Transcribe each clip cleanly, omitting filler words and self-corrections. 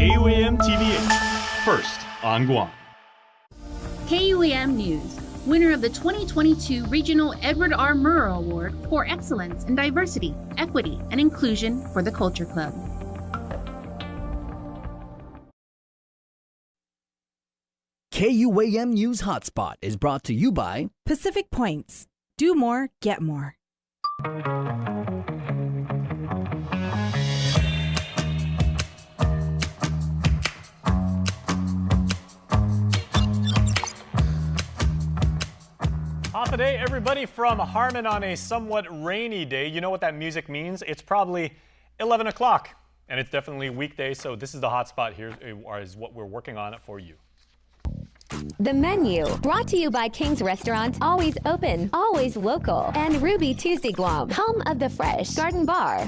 KUAM TVH, first on Guam. KUAM News, winner of the 2022 Regional Edward R. Murrow Award for Excellence in Diversity, Equity, and Inclusion for the Culture Club. KUAM News Hotspot is brought to you by Pacific Points. Do more, get more. Off the day, everybody from Harmon on a somewhat rainy day. You know what that music means? It's probably 11 o'clock, and it's definitely weekday, so this is the hotspot. Here is what we're working on for you. The menu, brought to you by King's Restaurant, always open, always local, and Ruby Tuesday Guam, home of the Fresh Garden Bar.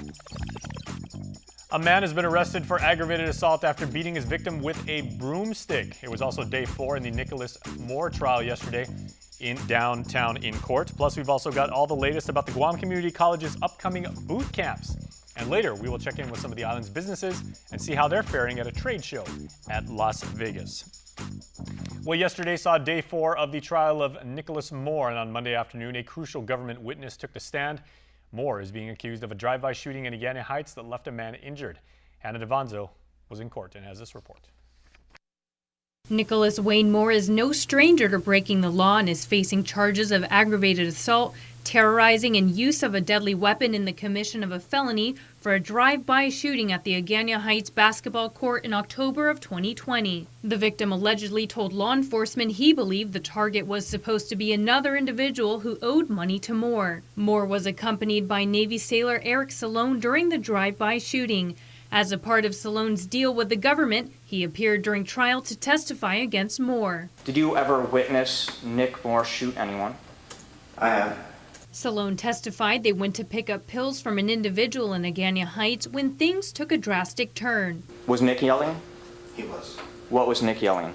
A man has been arrested for aggravated assault after beating his victim with a broomstick. It was also day 4 in the Nicholas Moore trial yesterday in downtown in court. Plus, we've also got all the latest about the Guam Community College's upcoming boot camps. And later, we will check in with some of the island's businesses and see how they're faring at a trade show at Las Vegas. Well, yesterday saw day 4 of the trial of Nicholas Moore, and on Monday afternoon, a crucial government witness took the stand. Moore is being accused of a drive-by shooting in Agana Heights that left a man injured. Hannah Devanzo was in court and has this report. Nicholas Wayne Moore is no stranger to breaking the law and is facing charges of aggravated assault, terrorizing, and use of a deadly weapon in the commission of a felony for a drive-by shooting at the Agana Heights basketball court in October of 2020. The victim allegedly told law enforcement he believed the target was supposed to be another individual who owed money to Moore. Moore was accompanied by Navy sailor Eric Salone during the drive-by shooting. As a part of Salone's deal with the government, he appeared during trial to testify against Moore. Did you ever witness Nick Moore shoot anyone? I have. Salone testified they went to pick up pills from an individual in Agana Heights when things took a drastic turn. Was Nick yelling? He was. What was Nick yelling?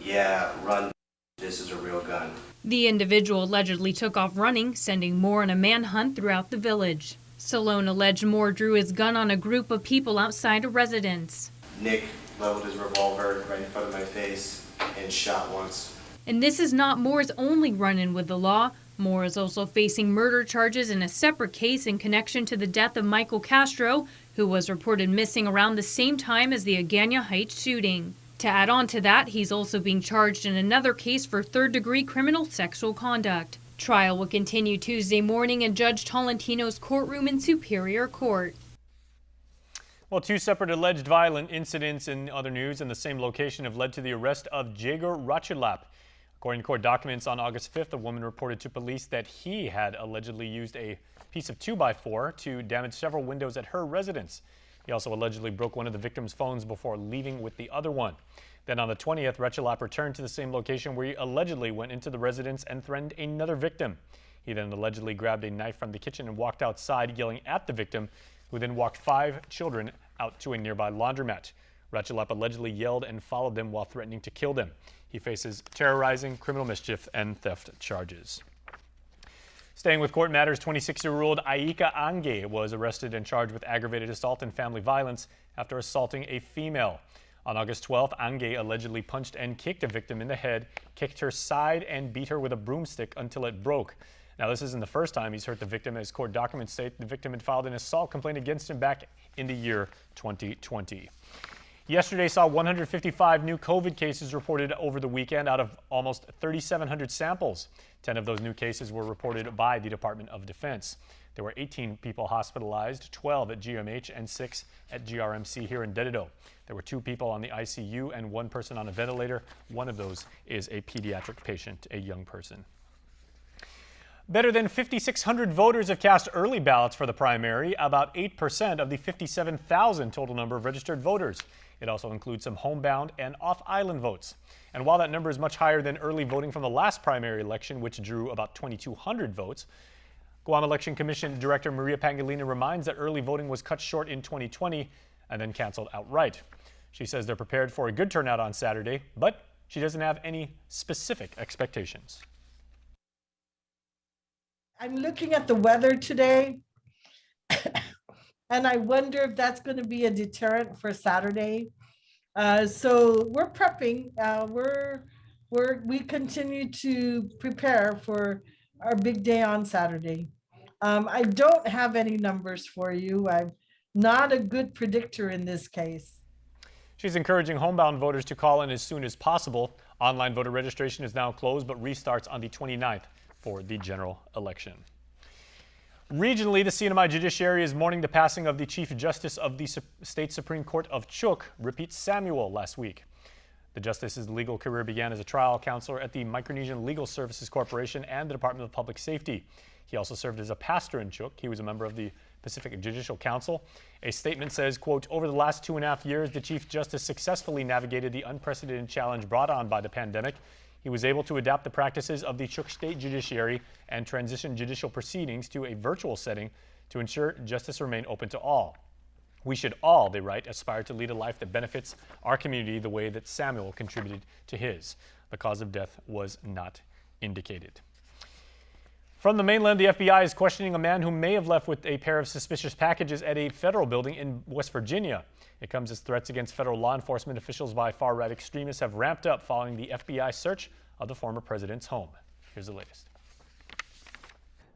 Yeah, run. This is a real gun. The individual allegedly took off running, sending Moore on a manhunt throughout the village. Salone alleged Moore drew his gun on a group of people outside a residence. Nick leveled his revolver right in front of my face and shot once. And this is not Moore's only run-in with the law. Moore is also facing murder charges in a separate case in connection to the death of Michael Castro, who was reported missing around the same time as the Agana Heights shooting. To add on to that, he's also being charged in another case for third-degree criminal sexual conduct. Trial will continue Tuesday morning in Judge Tolentino's courtroom in Superior Court. Well, 2 separate alleged violent incidents in other news in the same location have led to the arrest of Jager Ratchelap. According to court documents, on August 5th, a woman reported to police that he had allegedly used a piece of 2x4 to damage several windows at her residence. He also allegedly broke one of the victim's phones before leaving with the other one. Then on the 20th, Ratchelap returned to the same location where he allegedly went into the residence and threatened another victim. He then allegedly grabbed a knife from the kitchen and walked outside, yelling at the victim, who then walked 5 children out to a nearby laundromat. Ratchelap allegedly yelled and followed them while threatening to kill them. He faces terrorizing, criminal mischief, and theft charges. Staying with court matters, 26-year-old Aika Ange was arrested and charged with aggravated assault and family violence after assaulting a female. On August 12th, Ange allegedly punched and kicked a victim in the head, kicked her side, and beat her with a broomstick until it broke. Now, this isn't the first time he's hurt the victim, as court documents state the victim had filed an assault complaint against him back in the year 2020. Yesterday saw 155 new COVID cases reported over the weekend out of almost 3,700 samples. 10 of those new cases were reported by the Department of Defense. There were 18 people hospitalized, 12 at GMH and 6 at GRMC here in Dededo. There were 2 people on the ICU and 1 person on a ventilator. One of those is a pediatric patient, a young person. Better than 5,600 voters have cast early ballots for the primary, about 8% of the 57,000 total number of registered voters. It also includes some homebound and off-island votes. And while that number is much higher than early voting from the last primary election, which drew about 2,200 votes, Guam Election Commission Director Maria Pangilinan reminds that early voting was cut short in 2020 and then canceled outright. She says they're prepared for a good turnout on Saturday, but she doesn't have any specific expectations. I'm looking at the weather today. And I wonder if that's going to be a deterrent for Saturday. So we're prepping. We continue to prepare for our big day on Saturday. I don't have any numbers for you. I'm not a good predictor in this case. She's encouraging homebound voters to call in as soon as possible. Online voter registration is now closed, but restarts on the 29th for the general election. Regionally, the CNMI judiciary is mourning the passing of the Chief Justice of the State Supreme Court of Chuuk, Repeat Samuel, last week. The justice's legal career began as a trial counselor at the Micronesian Legal Services Corporation and the Department of Public Safety. He also served as a pastor in Chuuk. He was a member of the Pacific Judicial Council. A statement says, quote, over the last 2.5 years, the Chief Justice successfully navigated the unprecedented challenge brought on by the pandemic. He was able to adapt the practices of the Chuuk State Judiciary and transition judicial proceedings to a virtual setting to ensure justice remain open to all. We should all, they write, aspire to lead a life that benefits our community the way that Samuel contributed to his. The cause of death was not indicated. From the mainland, the FBI is questioning a man who may have left with a pair of suspicious packages at a federal building in West Virginia. It comes as threats against federal law enforcement officials by far-right extremists have ramped up following the FBI search of the former president's home. Here's the latest.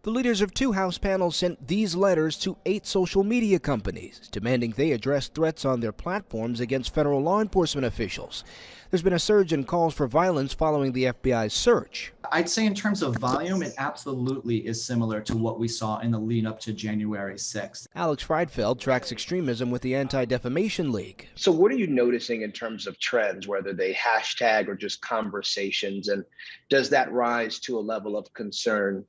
The leaders of 2 House panels sent these letters to 8 social media companies, demanding they address threats on their platforms against federal law enforcement officials. There's been a surge in calls for violence following the FBI's search. I'd say in terms of volume, it absolutely is similar to what we saw in the lead up to January 6th. Alex Friedfeld tracks extremism with the Anti-Defamation League. So what are you noticing in terms of trends, whether they hashtag or just conversations, and does that rise to a level of concern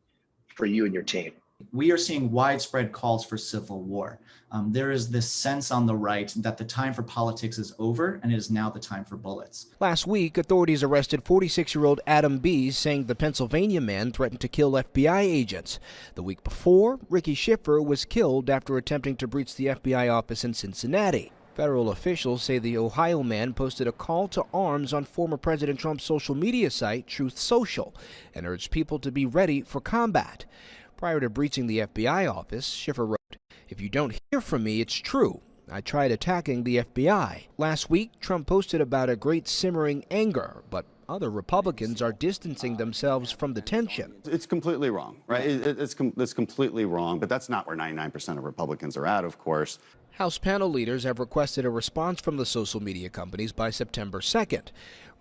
for you and your team? We are seeing widespread calls for civil war. There is this sense on the right that the time for politics is over and it is now the time for bullets. Last week, authorities arrested 46-year-old Adam B., saying the Pennsylvania man threatened to kill FBI agents. The week before, Ricky Schiffer was killed after attempting to breach the FBI office in Cincinnati. Federal officials say the Ohio man posted a call to arms on former President Trump's social media site, Truth Social, and urged people to be ready for combat. Prior to breaching the FBI office, Schiffer wrote, "If you don't hear from me, it's true. I tried attacking the FBI." Last week, Trump posted about a great simmering anger, but other Republicans are distancing themselves from the tension. It's completely wrong, right? It's completely wrong, but that's not where 99% of Republicans are at, of course. House panel leaders have requested a response from the social media companies by September 2nd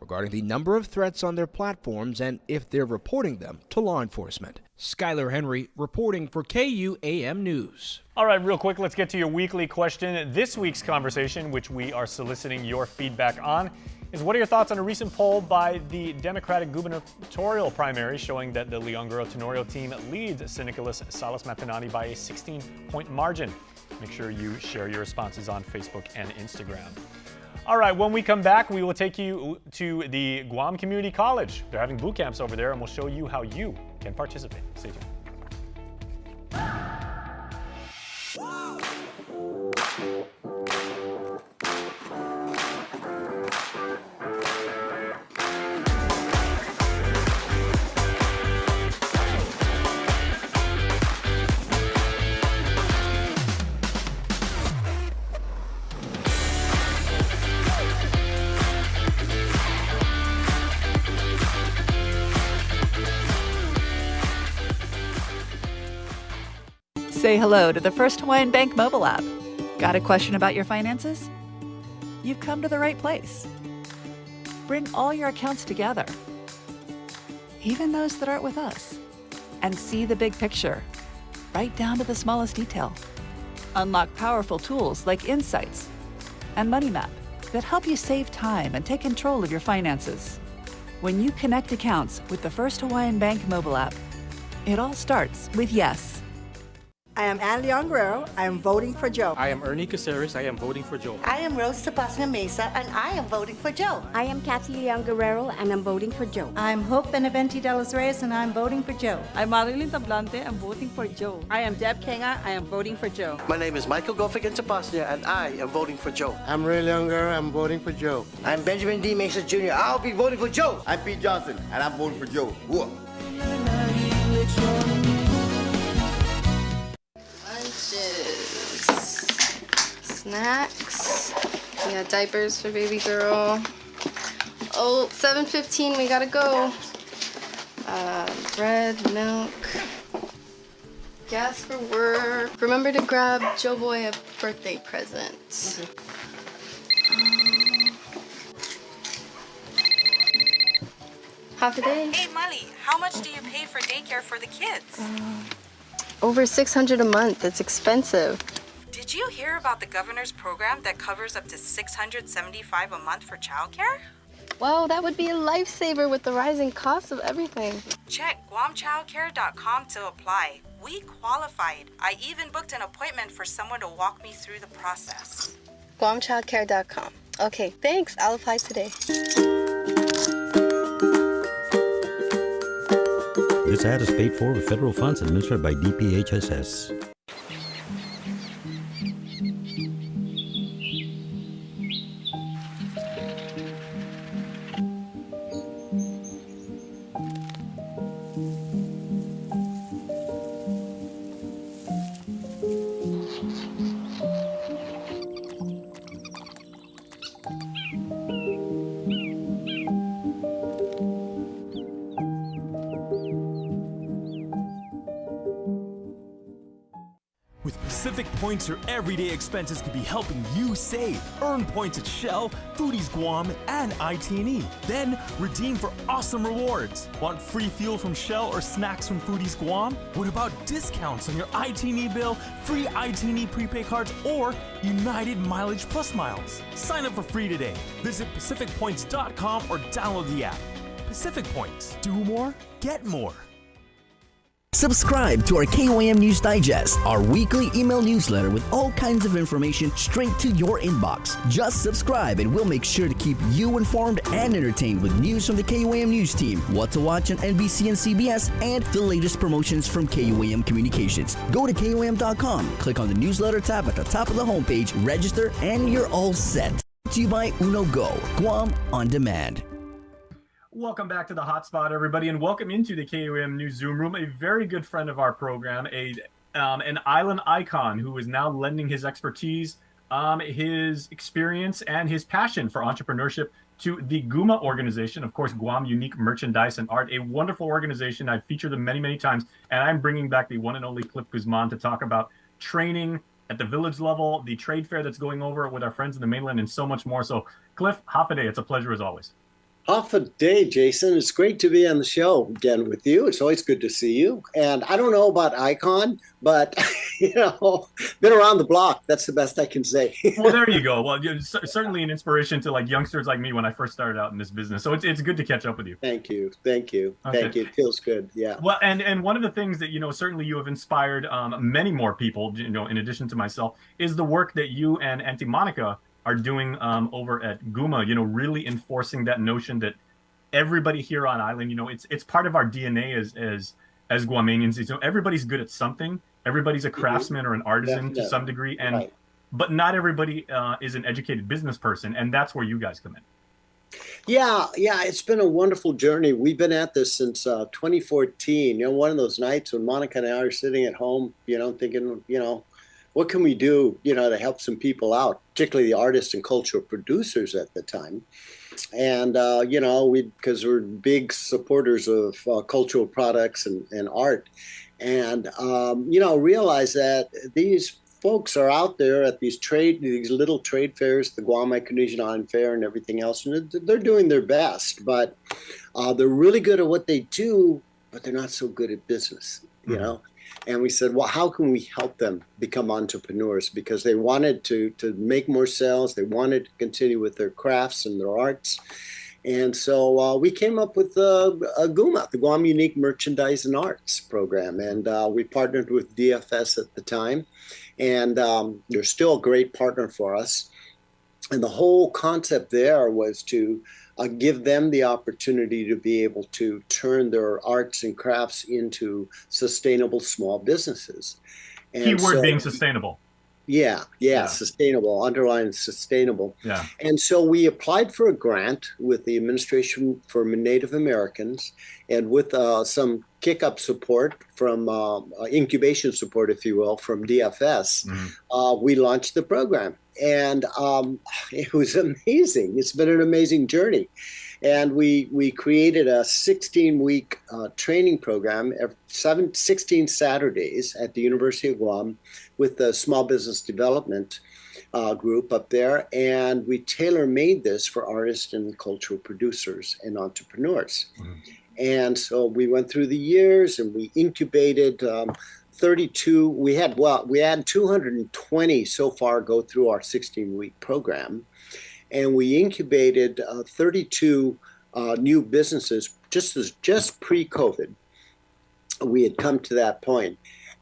regarding the number of threats on their platforms and if they're reporting them to law enforcement. Skylar Henry reporting for KUAM News. All right, real quick, let's get to your weekly question. This week's conversation, which we are soliciting your feedback on, is what are your thoughts on a recent poll by the Democratic Gubernatorial primary showing that the Leon-Guerrero Tenorio team leads San Nicolas Salas Matanani by a 16-point margin? Make sure you share your responses on Facebook and Instagram. All right, when we come back, we will take you to the Guam Community College. They're having boot camps over there, and we'll show you how you can participate. Stay tuned. Say hello to the First Hawaiian Bank mobile app. Got a question about your finances? You've come to the right place. Bring all your accounts together, even those that aren't with us, and see the big picture, right down to the smallest detail. Unlock powerful tools like Insights and Money Map that help you save time and take control of your finances. When you connect accounts with the First Hawaiian Bank mobile app, it all starts with yes. I am Ann Leon-Guerrero. I am voting for Joe. I am Ernie Caceres. I am voting for Joe. I am Rose Tapasna Mesa, and I am voting for Joe. I am Kathy Leon-Guerrero, and I'm voting for Joe. I'm Hope Benavente de los Reyes, and I'm voting for Joe. I'm Marilyn Tablante. I'm voting for Joe. I am Deb Kenga. I am voting for Joe. My name is Michael Gofigan Tapasna, and I am voting for Joe. I'm Ray Leon-Guerrero. I'm voting for Joe. I'm Benjamin D. Mesa Jr. I'll be voting for Joe. I'm Pete Johnson, and I'm voting for Joe. Whoa. snacks. We got diapers for baby girl. Oh, 7:15, we gotta go. Bread, milk, gas for work. Remember to grab Joe Boy a birthday present. Half a day. Hey, Molly, how much do you pay for daycare for the kids? Over $600 a month. It's expensive. Did you hear about the governor's program that covers up to $675 a month for childcare? Wow, that would be a lifesaver with the rising cost of everything. Check guamchildcare.com to apply. We qualified. I even booked an appointment for someone to walk me through the process. guamchildcare.com. Okay, thanks. I'll apply today. This ad is paid for with federal funds administered by DPHSS. With Pacific Points, your everyday expenses could be helping you save. Earn points at Shell, Foodies Guam, and IT&E. Then redeem for awesome rewards. Want free fuel from Shell or snacks from Foodies Guam? What about discounts on your IT&E bill, free IT&E prepaid cards, or United Mileage Plus Miles? Sign up for free today. Visit PacificPoints.com or download the app. Pacific Points. Do more, get more. Subscribe to our KUAM News Digest, our weekly email newsletter with all kinds of information straight to your inbox. Just subscribe and we'll make sure to keep you informed and entertained with news from the KUAM News team, what to watch on NBC and CBS, and the latest promotions from KUAM Communications. Go to KUAM.com, click on the newsletter tab at the top of the homepage, register, and you're all set. Brought to you by Uno Go, Guam On Demand. Welcome back to the Hotspot, everybody, and welcome into the KUAM News Zoom Room. A very good friend of our program, an island icon who is now lending his expertise, his experience, and his passion for entrepreneurship to the Guma organization, of course, Guam Unique Merchandise and Art, a wonderful organization. I've featured them many, many times, and I'm bringing back the one and only Cliff Guzman to talk about training at the village level, the trade fair that's going over with our friends in the mainland, and so much more. So, Cliff, half a day. It's a pleasure as always. Half a day, Jason. It's great to be on the show again with you. It's always good to see you. And I don't know about Icon, but, been around the block. That's the best I can say. Well, there you go. Well, certainly an inspiration to youngsters like me when I first started out in this business. So it's good to catch up with you. Thank you. Okay. Thank you. It feels good. Yeah. Well, and one of the things that, certainly you have inspired many more people, in addition to myself, is the work that you and Auntie Monica are doing over at Guma, really enforcing that notion that everybody here on island, it's part of our DNA as Guamanians. Everybody's good at something. Everybody's a craftsman or an artisan to some degree, but not everybody is an educated business person, and that's where you guys come in. Yeah, it's been a wonderful journey. We've been at this since 2014. One of those nights when Monica and I are sitting at home, thinking, what can we do, to help some people out, particularly the artists and cultural producers at the time. And, because we're big supporters of cultural products and art. And, realize that these folks are out there at these little trade fairs, the Guam Micronesian Island Fair and everything else. And they're doing their best, but they're really good at what they do, but they're not so good at business, And we said, well, how can we help them become entrepreneurs? Because they wanted to make more sales. They wanted to continue with their crafts and their arts. And so we came up with Guma, the Guam Unique Merchandise and Arts program. And we partnered with DFS at the time. And they're still a great partner for us. And the whole concept there was to give them the opportunity to be able to turn their arts and crafts into sustainable small businesses. And Keyword being sustainable. Yeah, sustainable, underline sustainable. Yeah. And so we applied for a grant with the Administration for Native Americans, And with some kick-up support from incubation support, if you will, from DFS, we launched the program. And it was amazing. It's been an amazing journey. And we created a 16-week training program, 16 Saturdays at the University of Guam with the Small Business Development group up there. And we tailor-made this for artists and cultural producers and entrepreneurs. And so we went through the years and we incubated 32. We had 220 so far go through our 16-week program. And we incubated 32 new businesses just pre-COVID. We had come to that point.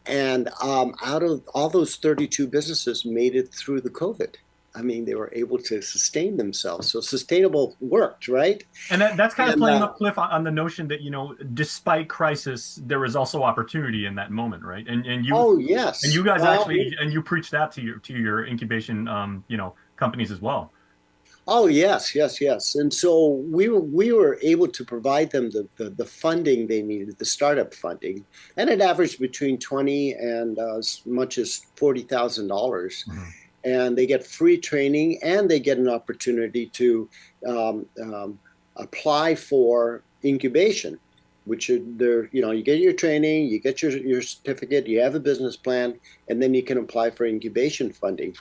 And out of all those 32 businesses made it through the COVID. I mean, they were able to sustain themselves. So sustainable worked, right? And that's kind of playing up, Cliff, on the notion that, you know, despite crisis, there was also opportunity in that moment, right? And you, oh yes, and you guys actually, and you preach that to your incubation, you know, companies as well. Oh yes. And so we were able to provide them the funding they needed, the startup funding, and it averaged between $20,000 and as much as $40,000. And they get free training, and they get an opportunity to apply for incubation, which you get your training, you get your certificate, you have a business plan, and then you can apply for incubation funding.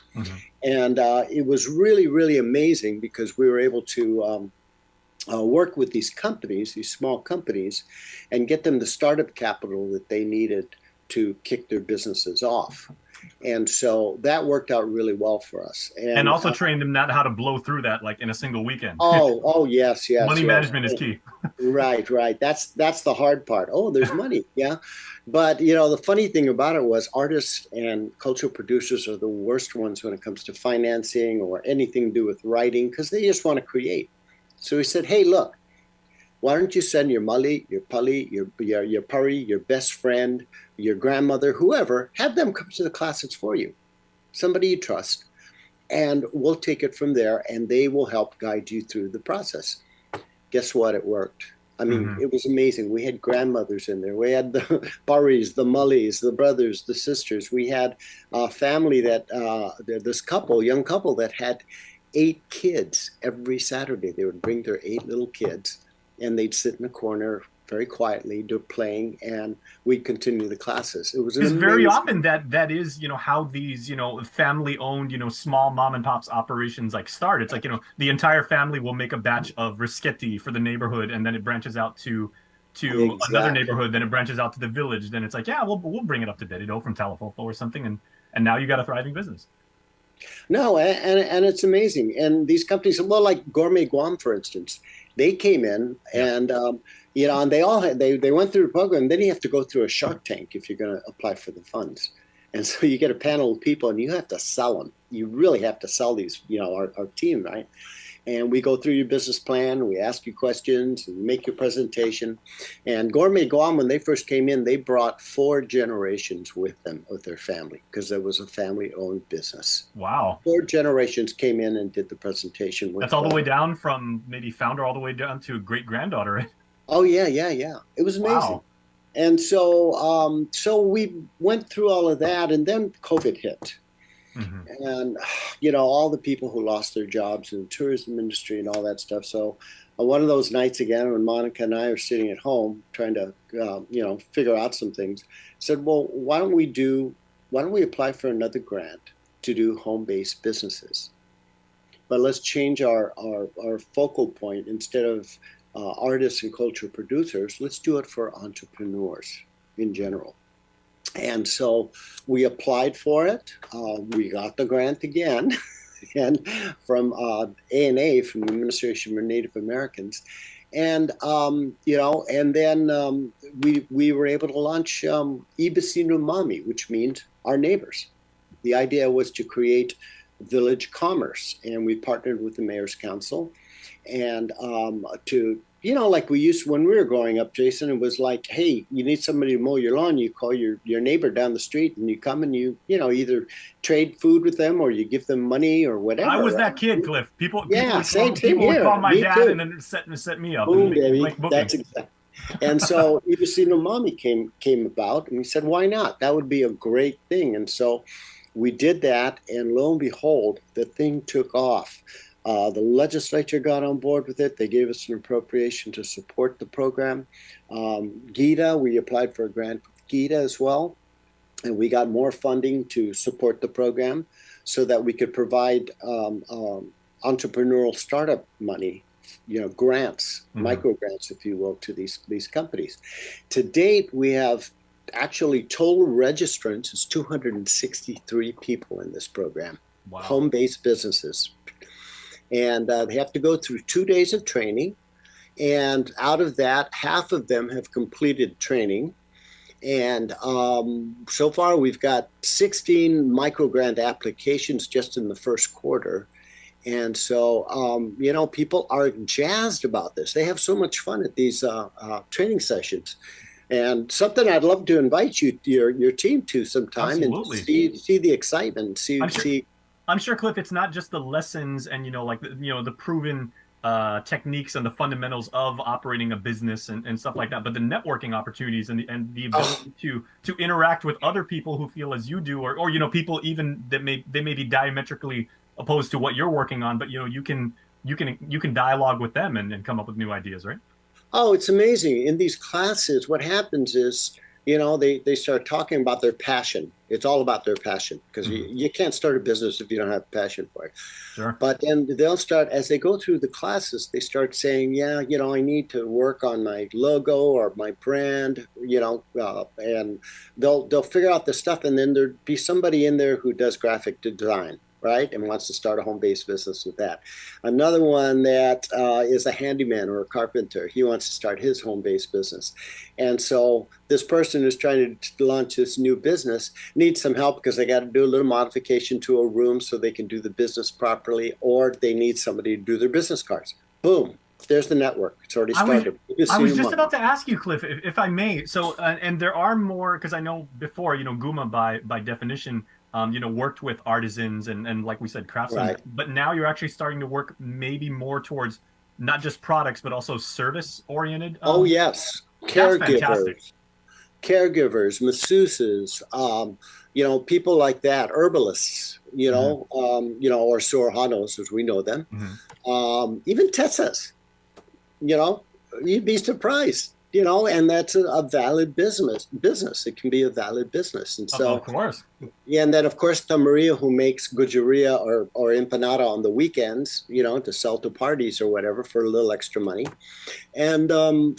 And it was really, really amazing because we were able to work with these companies, these small companies, and get them the startup capital that they needed to kick their businesses off. And so that worked out really well for us. And also trained them not how to blow through that like in a single weekend. Oh, yes. Money management is key. Right. That's the hard part. Oh, there's money. Yeah. But, you know, the funny thing about it was artists and cultural producers are the worst ones when it comes to financing or anything to do with writing because they just want to create. So we said, hey, look, why don't you send your mully, your pully, your purry, your best friend, your grandmother, whoever, have them come to the classes for you, somebody you trust, and we'll take it from there, and they will help guide you through the process. Guess what? It worked. I mean, it was amazing. We had grandmothers in there. We had the purries, the mullies, the brothers, the sisters. We had a family that, this young couple that had 8 kids every Saturday. They would bring their 8 little kids, and they'd sit in the corner very quietly, playing, and we'd continue the classes. It was very often that is, you know, how these, you know, family-owned, you know, small mom and pops operations like start. It's like, you know, the entire family will make a batch of risketti for the neighborhood, and then it branches out to another neighborhood, then it branches out to the village. Then it's like, yeah, we'll bring it up to Dedido from Talafofo or something, and now you got a thriving business. No, and it's amazing. And these companies, well, like Gourmet Guam, for instance, they came in and you know, and they all had they went through the program. Then you have to go through a Shark Tank if you're going to apply for the funds. And so you get a panel of people, and you have to sell them. You really have to sell these, you know, our team, right? And we go through your business plan, we ask you questions, and make your presentation. And Gourmet Guam, when they first came in, they brought 4 generations with them, with their family, because there was a family-owned business. Wow. 4 generations came in and did the presentation. That's all the way down from maybe founder all the way down to great-granddaughter, right? Oh, yeah. It was amazing. Wow. And so so we went through all of that, and then COVID hit. And, you know, all the people who lost their jobs in the tourism industry and all that stuff. So one of those nights again, when Monica and I are sitting at home trying to, you know, figure out some things, said, well, why don't we apply for another grant to do home-based businesses? But let's change our focal point. Instead of artists and cultural producers, let's do it for entrepreneurs in general. And so we applied for it. We got the grant again, and from ANA, from the Administration for Native Americans, and you know, and then we were able to launch Ibisinu Mami, which means our neighbors. The idea was to create village commerce, and we partnered with the Mayor's Council, and to, you know, like we used when we were growing up, Jason, it was like, hey, you need somebody to mow your lawn, you call your neighbor down the street, and you come and you know, either trade food with them or you give them money or whatever. I was that kid, Cliff. People would same call my Me dad too. and then set me up. Boom, baby. Like, That's exactly. And so Ibusino Mommy came about, and we said, why not? That would be a great thing. And so we did that, and lo and behold, the thing took off. The legislature got on board with it. They gave us an appropriation to support the program. GITA, we applied for a grant with GITA as well, and we got more funding to support the program so that we could provide entrepreneurial startup money, grants, micro grants, if you will, to these companies. To date, we have actually total registrants is 263 people in this program, home-based businesses. And they have to go through 2 days of training. And out of that, half of them have completed training. And so far, we've got 16 microgrant applications just in the first quarter. And so, people are jazzed about this. They have so much fun at these training sessions. And something I'd love to invite your team to sometime. Absolutely. And see the excitement. I'm sure, Cliff, it's not just the lessons and, the proven techniques and the fundamentals of operating a business and stuff like that, but the networking opportunities and the ability to interact with other people who feel as you do, or people even that may be diametrically opposed to what you're working on, but you can dialogue with them and come up with new ideas, right? Oh, it's amazing. In these classes, what happens is, they start talking about their passion. It's all about their passion, because you can't start a business if you don't have passion for it. Sure. But then they'll start, as they go through the classes, they start saying, yeah, I need to work on my logo or my brand, and they'll figure out the stuff. And then there'd be somebody in there who does graphic design, right, and wants to start a home-based business with that. Another one that is a handyman or a carpenter. He wants to start his home-based business. And so this person who's trying to launch this new business needs some help because they got to do a little modification to a room so they can do the business properly, or they need somebody to do their business cards. Boom. There's the network. It's already started. I was just about to ask you, Cliff, if I may. So, and there are more, because I know before, Guma by definition, worked with artisans and like we said, craftsmen. Right. But now you're actually starting to work maybe more towards not just products, but also service oriented. Oh yes, caregivers, masseuses, people like that, herbalists, or Sorojanos as we know them, even Tessas. You'd be surprised. And that's a valid business. It can be a valid business. And so, of course. Yeah, and then, of course, the Maria who makes gujaria or empanada on the weekends, to sell to parties or whatever for a little extra money. And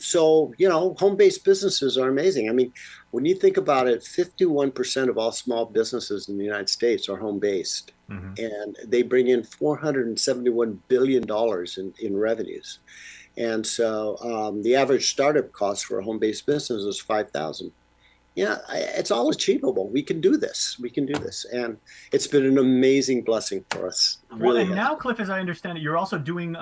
so, home-based businesses are amazing. I mean, when you think about it, 51% of all small businesses in the United States are home-based. And they bring in $471 billion in revenues. And so the average startup cost for a home-based business is $5,000. Yeah, it's all achievable. We can do this. And it's been an amazing blessing for us. Well, and now, Cliff, as I understand it, you're also doing,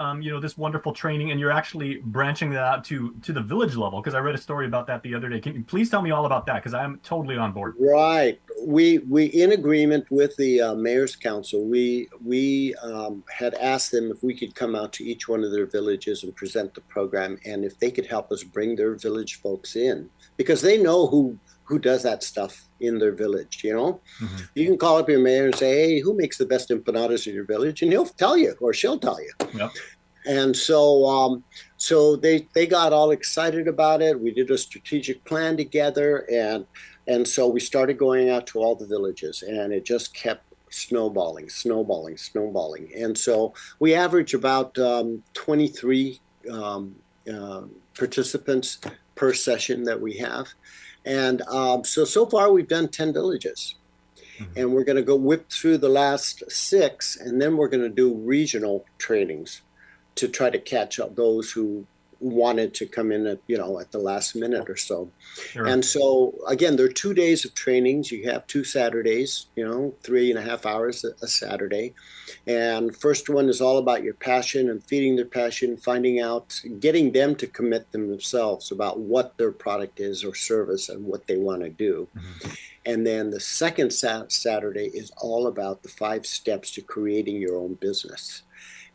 this wonderful training, and you're actually branching that out to the village level, because I read a story about that the other day. Can you please tell me all about that? Because I'm totally on board. Right. We in agreement with the Mayor's Council, we had asked them if we could come out to each one of their villages and present the program, and if they could help us bring their village folks in, because they know who does that stuff in their village, You can call up your mayor and say, hey, who makes the best empanadas in your village? And he'll tell you, or she'll tell you. Yep. And so they got all excited about it. We did a strategic plan together, and so we started going out to all the villages, and it just kept snowballing. And so we average about 23 participants per session that we have. And so far we've done 10 villages, and we're going to go whip through the last 6, and then we're going to do regional trainings to try to catch up those who wanted to come in at the last minute or so. Sure. And so again, there are 2 days of trainings. You have 2 Saturdays, 3.5 hours a Saturday. And first one is all about your passion and feeding their passion, finding out, getting them to commit themselves about what their product is or service and what they want to do. And then the second Saturday is all about the 5 steps to creating your own business.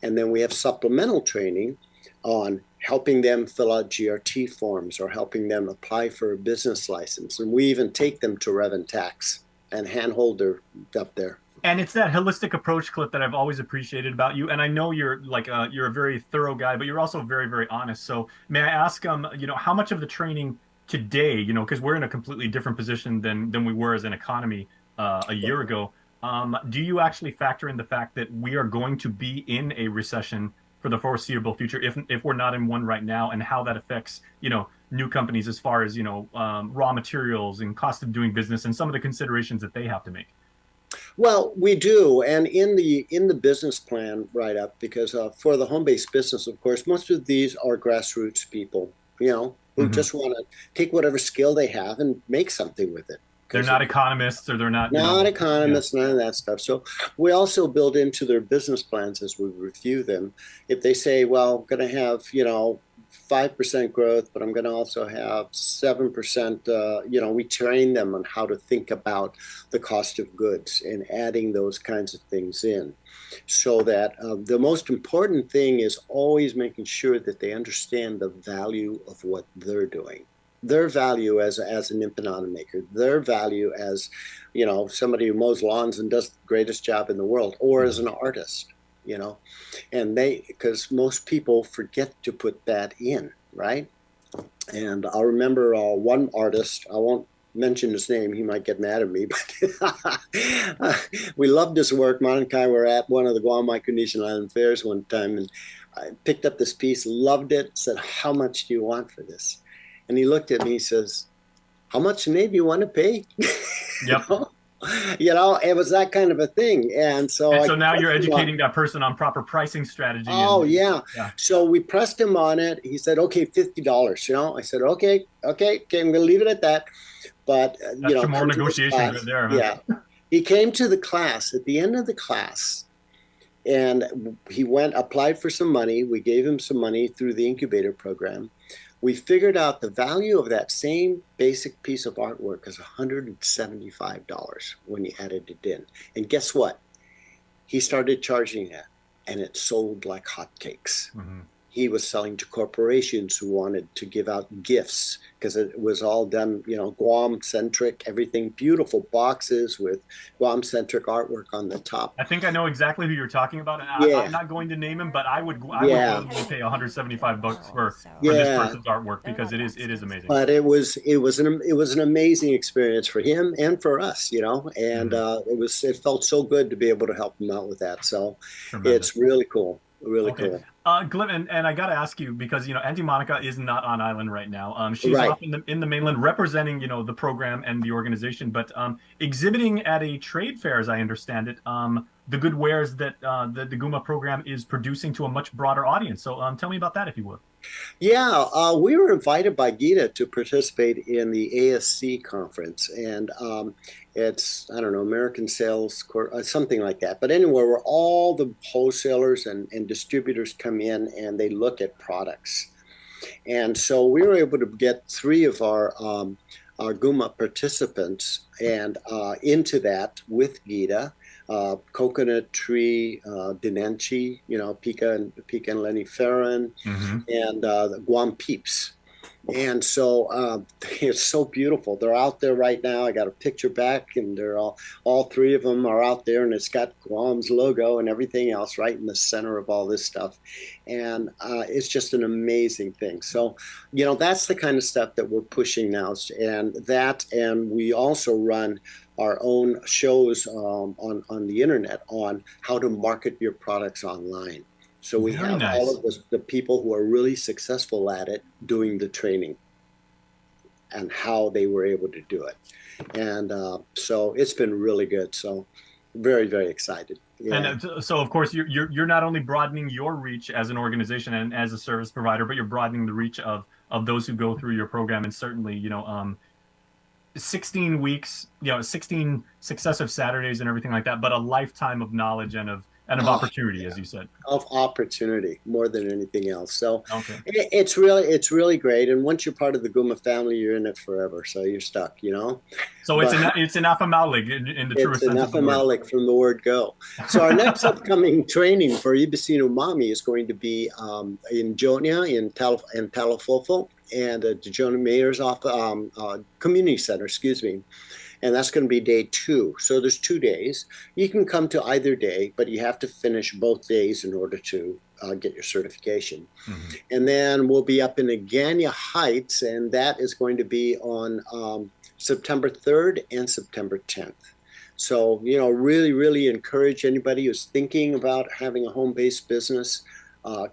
And then we have supplemental training on helping them fill out GRT forms or helping them apply for a business license. And we even take them to Rev and Tax and handhold their up there. And it's that holistic approach, Cliff, that I've always appreciated about you. And I know you're like you're a very thorough guy, but you're also very, very honest. So may I ask, you know, how much of the training today, you know, because we're in a completely different position than we were as an economy a year ago. Do you actually factor in the fact that we are going to be in a recession for the foreseeable future, if we're not in one right now, and how that affects, you know, new companies as far as, you know, raw materials and cost of doing business and some of the considerations that they have to make? Well, we do, and in the business plan write-up, because for the home-based business, of course, most of these are grassroots people, you know, who just want to take whatever skill they have and make something with it. They're not economists, or they're not economists, none of that stuff. So we also build into their business plans as we review them. If they say, well, I'm going to have, you know, 5% growth, but I'm going to also have 7%, you know, we train them on how to think about the cost of goods and adding those kinds of things in. So that the most important thing is always making sure that they understand the value of what they're doing. Their value as an empanada maker, their value as, you know, somebody who mows lawns and does the greatest job in the world, or as an artist, you know, and because most people forget to put that in, right? And I remember one artist, I won't mention his name, he might get mad at me, but we loved his work. Monica and I were at one of the Guam Micronesian Island fairs one time, and I picked up this piece, loved it, said, how much do you want for this? And he looked at me, he says, how much maybe you want to pay? Yep. You know, it was that kind of a thing. And so now you're educating that person on proper pricing strategy. Oh, yeah. So we pressed him on it. He said, okay, $50. You know, I said, okay, I'm going to leave it at that. But, you know, more negotiations right there, man. Yeah. He came to the class at the end of the class, and he applied for some money. We gave him some money through the incubator program. We figured out the value of that same basic piece of artwork is $175 when you added it in. And guess what? He started charging that, and it sold like hotcakes. Mm-hmm. He was selling to corporations who wanted to give out gifts because it was all done, you know, Guam-centric, everything, beautiful boxes with Guam-centric artwork on the top. I think I know exactly who you're talking about. And I'm not going to name him, but I would willingly pay $175 for this person's artwork because it is amazing. But it was an amazing experience for him and for us, you know, and it felt so good to be able to help him out with that. So it's really cool. Really cool. Glenn, and I got to ask you, because, you know, Auntie Monica is not on island right now. She's off in the mainland representing, you know, the program and the organization, but exhibiting at a trade fair, as I understand it, the good wares that the Guma program is producing to a much broader audience. So tell me about that, if you would. Yeah, we were invited by Gita to participate in the ASC conference, and it's, I don't know, American Sales, something like that. But anyway, where all the wholesalers and distributors come in and they look at products. And so we were able to get 3 of our Guma participants and into that with Gita. Coconut Tree, Denenchi, you know, Pika and Lenny Farron, and the Guam Peeps. And so it's so beautiful. They're out there right now. I got a picture back, and they're all 3 of them are out there, and it's got Guam's logo and everything else right in the center of all this stuff. And it's just an amazing thing. So, you know, that's the kind of stuff that we're pushing now. And we also run our own shows on the internet on how to market your products online. So we have all of the people who are really successful at it doing the training and how they were able to do it. And so it's been really good. So very, very excited. Yeah. And so, of course, you're not only broadening your reach as an organization and as a service provider, but you're broadening the reach of those who go through your program. And certainly, you know, 16 weeks, you know, 16 successive Saturdays and everything like that, but a lifetime of knowledge and of and of opportunity, as you said. Of opportunity more than anything else. So okay. It's really great. And once you're part of the Guma family, you're in it forever. So you're stuck, you know. So it's an Afamaulig in the truest sense of the word. It's an from the word go. So our next upcoming training for Ibisino Mami is going to be in Jonia, in Talafofo, and the Jonia Mayor's Community Center, excuse me. And that's going to be day 2. So there's 2 days. You can come to either day, but you have to finish both days in order to get your certification. Mm-hmm. And then we'll be up in Agania Heights, and that is going to be on September 3rd and September 10th. So, you know, really encourage anybody who's thinking about having a home-based business,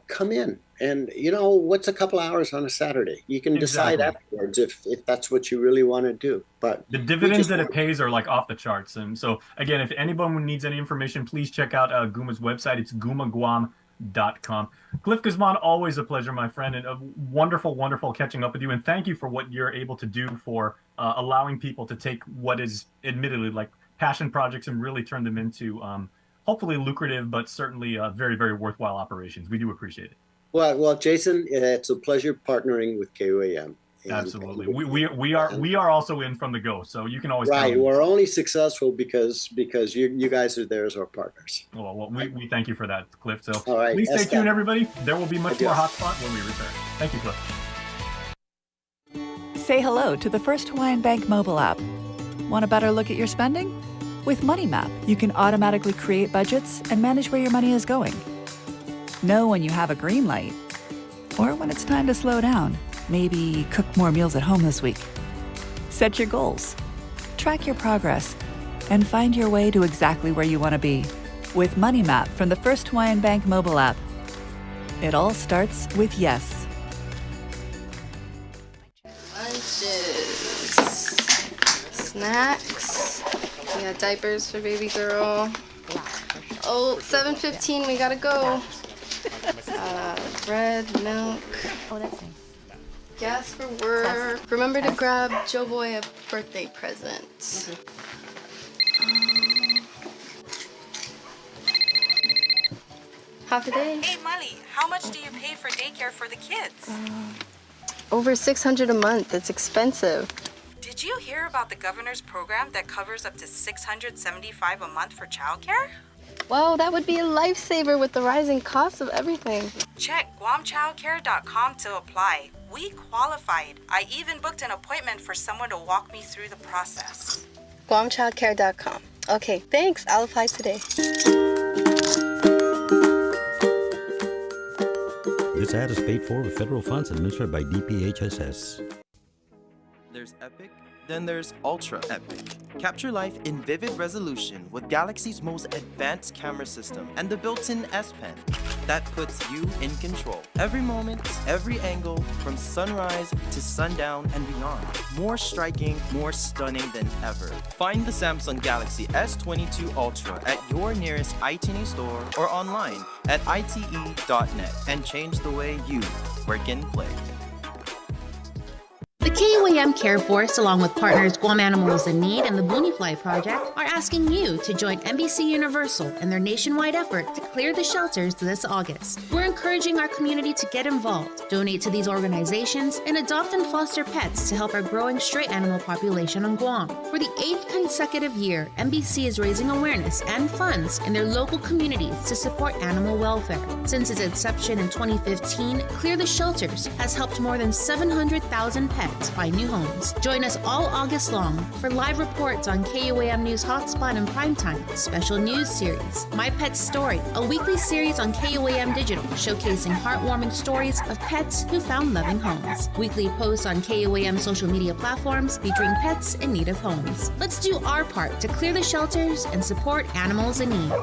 come in. And, you know, what's a couple hours on a Saturday? You can decide afterwards if that's what you really want to do. But the dividends that it pays are like off the charts. And so, again, if anyone needs any information, please check out Guma's website. It's gumaguam.com. Cliff Guzman, always a pleasure, my friend, and a wonderful catching up with you. And thank you for what you're able to do for allowing people to take what is admittedly like passion projects and really turn them into hopefully lucrative, but certainly very worthwhile operations. We do appreciate it. Well, Jason, it's a pleasure partnering with KUAM. Absolutely, we are also in from the go, so you can always right. We're only successful because you guys are there as our partners. Well, we thank you for that, Cliff. So all right, please stay tuned, everybody. There will be much more HotSpot when we return. Thank you, Cliff. Say hello to the first Hawaiian Bank mobile app. Want a better look at your spending? With Money Map, you can automatically create budgets and manage where your money is going. Know when you have a green light, or when it's time to slow down. Maybe cook more meals at home this week. Set your goals, track your progress, and find your way to exactly where you want to be. With Money Map from the First Hawaiian Bank mobile app. It all starts with yes. Lunches, snacks. We got diapers for baby girl. Oh, 7:15, we gotta go. Bread, milk. Oh, that's nice. Gas for work. Remember to grab Joe Boy a birthday present. Half a day. Hey, Molly, how much do you pay for daycare for the kids? Over $600 a month. It's expensive. Did you hear about the governor's program that covers up to $675 a month for childcare? Well, that would be a lifesaver with the rising cost of everything. Check guamchildcare.com to apply. We qualified. I even booked an appointment for someone to walk me through the process. guamchildcare.com. Okay, thanks. I'll apply today. This ad is paid for with federal funds administered by DPHSS. There's epic, then there's ultra epic. Capture life in vivid resolution with Galaxy's most advanced camera system and the built-in S Pen that puts you in control. Every moment, every angle, from sunrise to sundown and beyond. More striking, more stunning than ever. Find the Samsung Galaxy S22 Ultra at your nearest iTunes store or online at ite.net and change the way you work and play. The KUAM Care Force, along with partners Guam Animals in Need and the Booneyfly Project, are asking you to join NBC Universal in their nationwide effort to clear the shelters this August. We're encouraging our community to get involved, donate to these organizations, and adopt and foster pets to help our growing stray animal population on Guam. For the 8th consecutive year, NBC is raising awareness and funds in their local communities to support animal welfare. Since its inception in 2015, Clear the Shelters has helped more than 700,000 pets find new homes. Join us all August long for live reports on KUAM News Hotspot and Primetime, special news series, My Pet's Story, a weekly series on KUAM Digital showcasing heartwarming stories of pets who found loving homes. Weekly posts on KUAM social media platforms featuring pets in need of homes. Let's do our part to clear the shelters and support animals in need.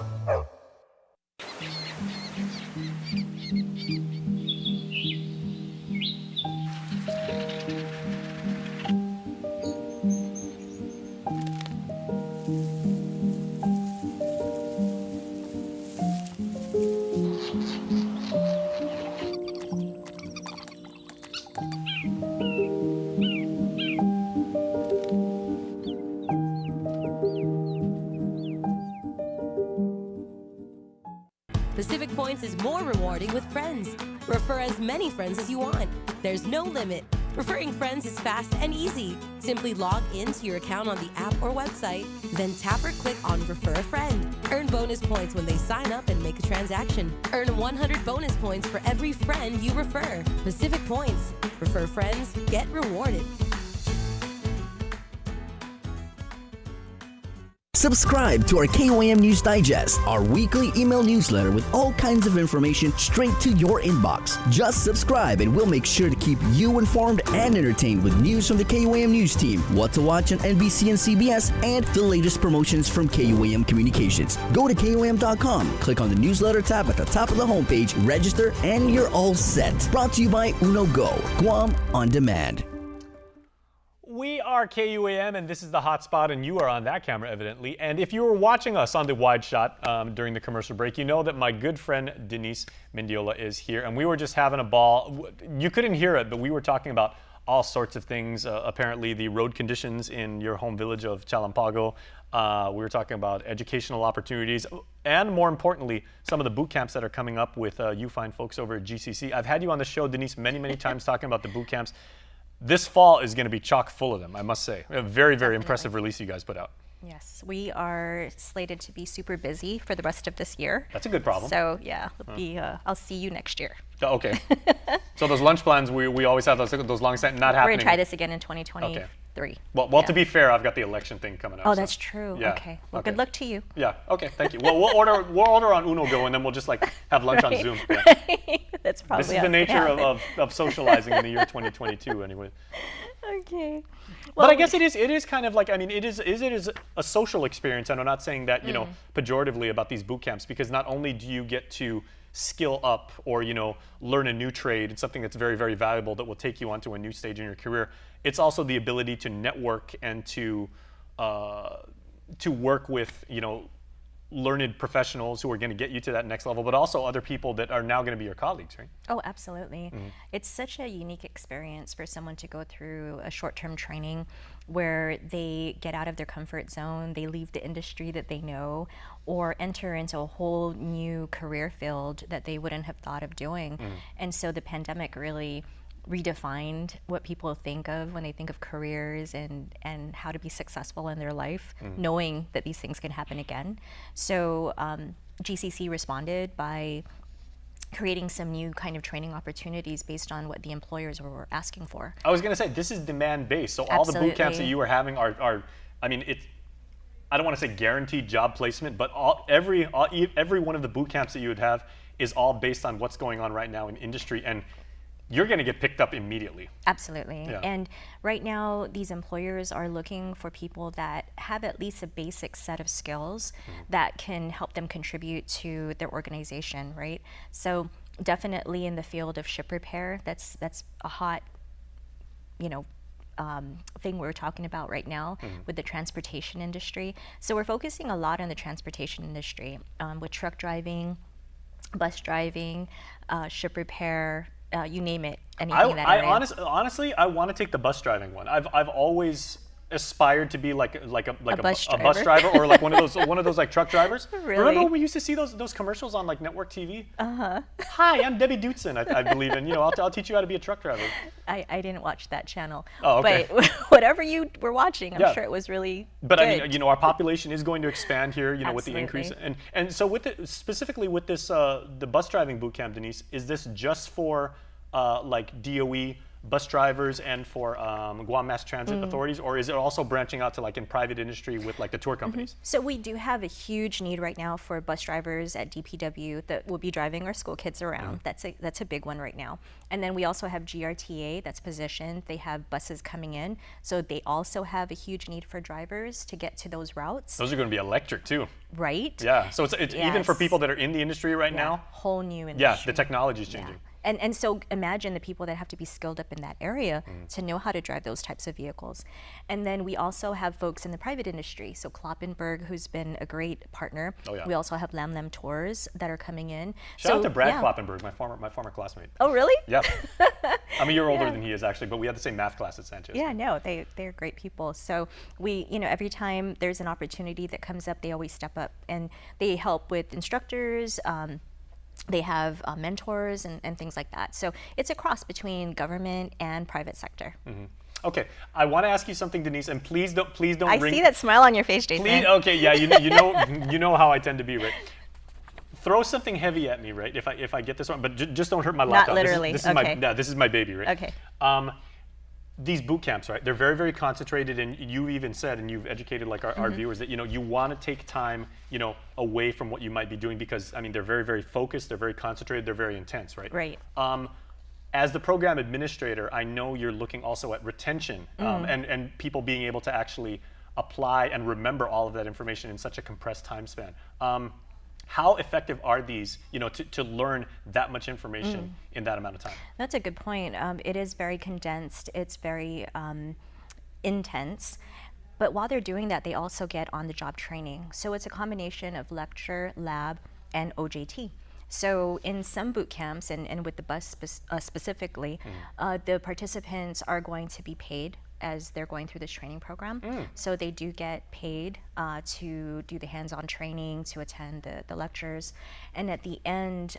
is more rewarding with friends. Refer as many friends as you want. There's no limit. Referring friends is fast and easy. Simply log into your account on the app or website, then tap or click on Refer a Friend. Earn bonus points when they sign up and make a transaction. Earn 100 bonus points for every friend you refer. Pacific Points. Refer friends, get rewarded. Subscribe to our KUAM News Digest, our weekly email newsletter with all kinds of information straight to your inbox. Just subscribe and we'll make sure to keep you informed and entertained with news from the KUAM News team, what to watch on NBC and CBS, and the latest promotions from KUAM Communications. Go to KUAM.com, click on the newsletter tab at the top of the homepage, register, and you're all set. Brought to you by Uno Go, Guam on Demand. We are KUAM, and this is the hotspot, and you are on that camera, evidently. And if you were watching us on the wide shot during the commercial break, you know that my good friend Denise Mendiola is here, and we were just having a ball. You couldn't hear it, but we were talking about all sorts of things. Apparently, the road conditions in your home village of Chalampago. We were talking about educational opportunities, and more importantly, some of the boot camps that are coming up with you fine folks over at GCC. I've had you on the show, Denise, many, many times talking about the boot camps. This fall is going to be chock full of them, I must say. A very, very impressive release you guys put out. Yes, we are slated to be super busy for the rest of this year. That's a good problem. So yeah, I'll see you next year. Okay. So those lunch plans, we always have those long not happening. We're going to try this again in 2023. Okay. Well, to be fair, I've got the election thing coming up. Oh, that's true. Yeah. Okay. Well, good luck to you. Yeah. Okay. Thank you. Well, we'll order on Uno Go, and then we'll just like have lunch on Zoom. Yeah. That's probably. This is the nature of socializing in the year 2022, anyway. Okay. Well, but I guess it is kind of like, I mean, it is a social experience, and I'm not saying that, pejoratively about these boot camps, because not only do you get to skill up or, learn a new trade, it's something that's very, very valuable that will take you onto a new stage in your career. It's also the ability to network and to work with, learned professionals who are going to get you to that next level, but also other people that are now going to be your colleagues, right? Oh, absolutely. Mm-hmm. It's such a unique experience for someone to go through a short-term training where they get out of their comfort zone, they leave the industry that they know, or enter into a whole new career field that they wouldn't have thought of doing. Mm-hmm. And so the pandemic really redefined what people think of when they think of careers and how to be successful in their life, knowing that these things can happen again. So GCC responded by creating some new kind of training opportunities based on what the employers were asking for. I was going to say, this is demand-based, so all the boot camps that you were having are I mean, I don't want to say guaranteed job placement, but every one of the boot camps that you would have is all based on what's going on right now in industry, and you're going to get picked up immediately. Absolutely. Yeah. And right now, these employers are looking for people that have at least a basic set of skills that can help them contribute to their organization, right? So definitely in the field of ship repair, that's a hot, thing we're talking about right now with the transportation industry. So we're focusing a lot on the transportation industry with truck driving, bus driving, ship repair, you name it, anything in that area. Honestly, I want to take the bus driving one. I've always aspired to be like a bus driver or like one of those like truck drivers. Really? Remember when we used to see those commercials on like network TV? Hi, I'm Debbie Dutzen, I believe, and I'll teach you how to be a truck driver. I didn't watch that channel. Oh, okay. But whatever you were watching, I'm sure it was really But good. I mean, our population is going to expand here, with the Absolutely. increase, and so specifically with this the bus driving boot camp, Denise, is this just for like DOE bus drivers and for Guam Mass Transit authorities, or is it also branching out to like in private industry with like the tour companies? So we do have a huge need right now for bus drivers at DPW that will be driving our school kids around. That's a big one right now. And then we also have GRTA that's positioned. They have buses coming in, so they also have a huge need for drivers to get to those routes. Those are going to be electric too. Right? Yeah. So it's even for people that are in the industry right now. Whole new industry. Yeah, the technology is changing. And so imagine the people that have to be skilled up in that area to know how to drive those types of vehicles. And then we also have folks in the private industry. So Kloppenberg, who's been a great partner. Oh, yeah. We also have Lam Lam Tours that are coming in. Shout out to Brad Kloppenberg, my former classmate. Oh, really? Yeah. I'm a year older than he is actually, but we had the same math class at Sanchez. Yeah, no, they're great people. So we, every time there's an opportunity that comes up, they always step up and they help with instructors, They have mentors and things like that. So it's a cross between government and private sector. Okay, I want to ask you something, Denise, and please don't I ring. see that smile on your face, Jason. Please, okay, yeah, you know how I tend to be, right? Throw something heavy at me, right? If I get this wrong, but just don't hurt my laptop. Not literally. This is okay. this is my baby, right? Okay. These boot camps, right? They're very, very concentrated, and you even said, and you've educated like our viewers that you want to take time, away from what you might be doing because I mean they're very, very focused, they're very concentrated, they're very intense, right? Right. As the program administrator, I know you're looking also at retention and people being able to actually apply and remember all of that information in such a compressed time span. How effective are these, to learn that much information in that amount of time? That's a good point. It is very condensed. It's very intense. But while they're doing that, they also get on-the-job training. So it's a combination of lecture, lab, and OJT. So in some boot camps, and with the bus specifically, the participants are going to be paid as they're going through this training program. So they do get paid to do the hands-on training, to attend the lectures. And at the end,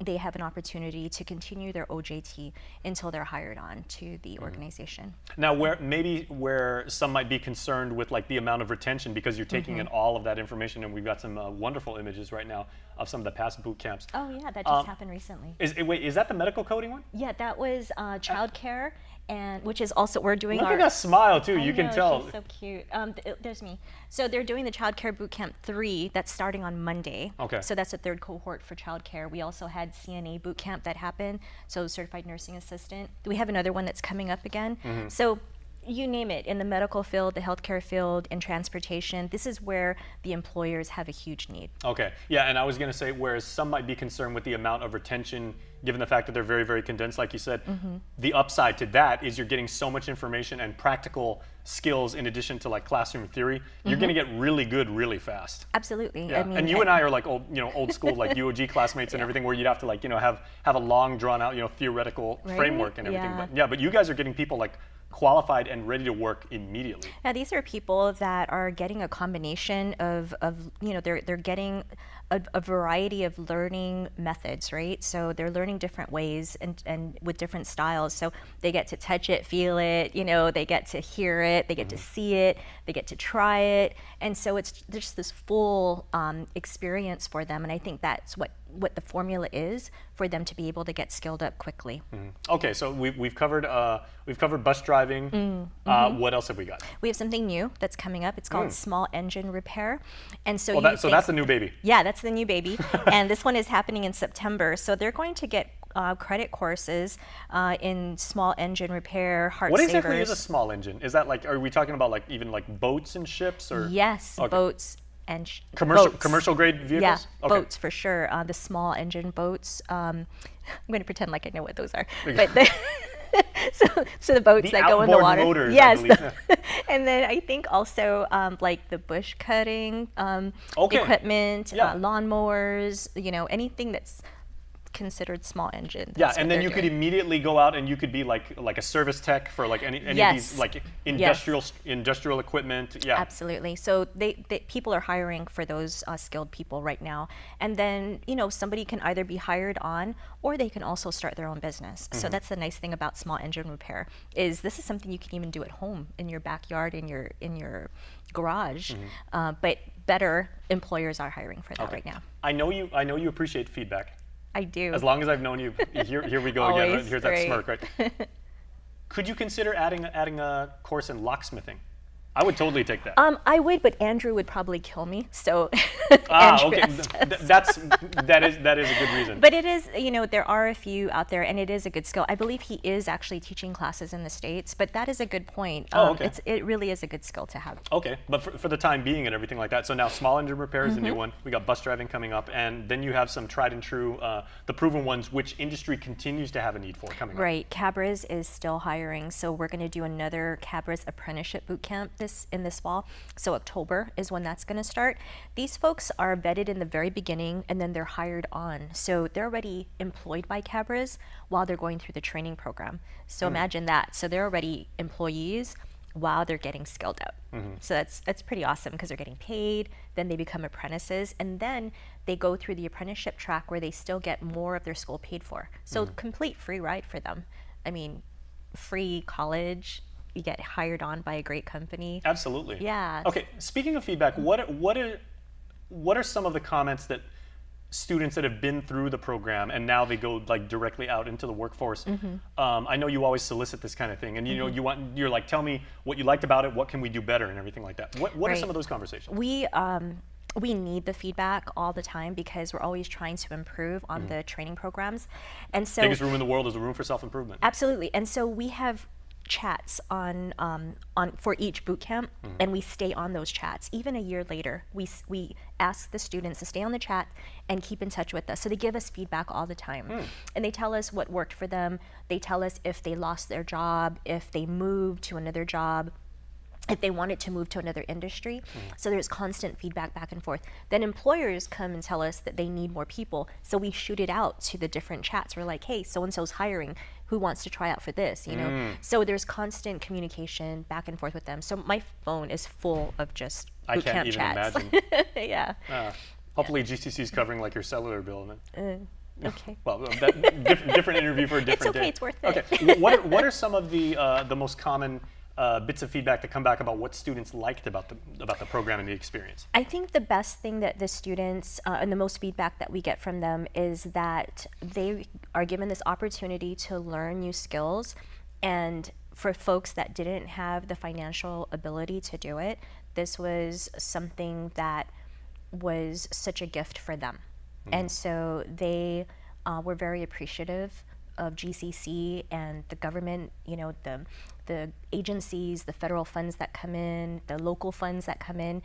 they have an opportunity to continue their OJT until they're hired on to the organization. Now, where some might be concerned with like the amount of retention because you're taking in all of that information, and we've got some wonderful images right now of some of the past boot camps. Oh yeah, that just happened recently. Is that the medical coding one? Yeah, that was childcare. And which is also, we're doing Look at that smile too, you can tell. She's so cute. There's me. So they're doing the Childcare Bootcamp 3 that's starting on Monday. Okay. So that's the third cohort for childcare. We also had CNA Bootcamp that happened, so Certified Nursing Assistant. We have another one that's coming up again. So you name it, in the medical field, the healthcare field, in transportation, this is where the employers have a huge need. Okay, yeah, and I was gonna say, whereas some might be concerned with the amount of retention, given the fact that they're very, very condensed, like you said, the upside to that is you're getting so much information and practical skills in addition to like classroom theory, you're gonna get really good really fast. Absolutely. Yeah. I mean, and you and I are like old school like UOG classmates and everything, where you'd have to like, have a long drawn out, theoretical framework and everything. But you guys are getting people like qualified and ready to work immediately. Yeah, these are people that are getting a combination of they're getting a variety of learning methods, right? So they're learning different ways and with different styles. So they get to touch it, feel it, they get to hear it, they get to see it, they get to try it. And so it's just this full experience for them. And I think that's what the formula is for them to be able to get skilled up quickly. Okay, so we've covered bus driving. What else have we got? We have something new that's coming up. It's called small engine repair, and so so that's the new baby. Yeah, that's the new baby, and this one is happening in September. So they're going to get credit courses in small engine repair, heart What savers. exactly is a small engine? Is that like, are we talking about like even like boats and ships or? Yes, okay. boats. And commercial grade vehicles? Yeah, okay. boats for sure. The small engine boats. I'm going to pretend like I know what those are. Okay. But so the boats that go in the water. Motors, yes. I And then I think also like the bush cutting equipment, lawnmowers. Anything that's considered small engine. Yeah, and then you could immediately go out and you could be like a service tech for like any of these like industrial equipment. Yeah, absolutely. So they people are hiring for those skilled people right now, and then somebody can either be hired on or they can also start their own business. So that's the nice thing about small engine repair is this is something you can even do at home in your backyard, in your garage. But better employers are hiring for that right now. I know you appreciate feedback. I do. As long as I've known you, here we go again. Right? Here's that smirk, right? Could you consider adding a course in locksmithing? I would totally take that. I would, but Andrew would probably kill me. So okay, that is a good reason. But it is, there are a few out there, and it is a good skill. I believe he is actually teaching classes in the States, but that is a good point. Okay. It really is a good skill to have. Okay, but for the time being and everything like that, so now small engine repair is a new one. We got bus driving coming up, and then you have some tried and true, the proven ones, which industry continues to have a need for coming up. Right, Cabras is still hiring, so we're going to do another Cabras apprenticeship boot camp in this fall. So October is when that's going to start. These folks are vetted in the very beginning and then they're hired on. So they're already employed by Cabras while they're going through the training program. So imagine that. So they're already employees while they're getting skilled out. So that's pretty awesome because they're getting paid, then they become apprentices, and then they go through the apprenticeship track where they still get more of their school paid for. So complete free ride for them. I mean, free college, you get hired on by a great company. Absolutely. Yeah. Okay, speaking of feedback, what are some of the comments that students that have been through the program and now they go like directly out into the workforce? I know you always solicit this kind of thing, and you know you're like, tell me what you liked about it, what can we do better, and everything like that. What are some of those conversations? We need the feedback all the time because we're always trying to improve on the training programs, and so biggest room in the world is a room for self-improvement. Absolutely, and so we have chats on for each boot camp, and we stay on those chats. Even a year later, we ask the students to stay on the chat and keep in touch with us. So they give us feedback all the time, and they tell us what worked for them. They tell us if they lost their job, if they moved to another job, if they wanted to move to another industry. So there's constant feedback back and forth. Then employers come and tell us that they need more people. So we shoot it out to the different chats. We're like, hey, so-and-so's hiring. Who wants to try out for this, you know? So there's constant communication back and forth with them. So my phone is full of just boot camp chats. I can't even imagine. Yeah. Hopefully GCC is covering like your cellular bill. Okay. Well, different interview for a different day. It's worth it. Okay. What are some of the most common bits of feedback that come back about what students liked about the program and the experience? I think the best thing that the students and the most feedback that we get from them is that they are given this opportunity to learn new skills, and for folks that didn't have the financial ability to do it, this was something that was such a gift for them. And so they were very appreciative of GCC and the government, you know, the agencies, the federal funds that come in, the local funds that come in,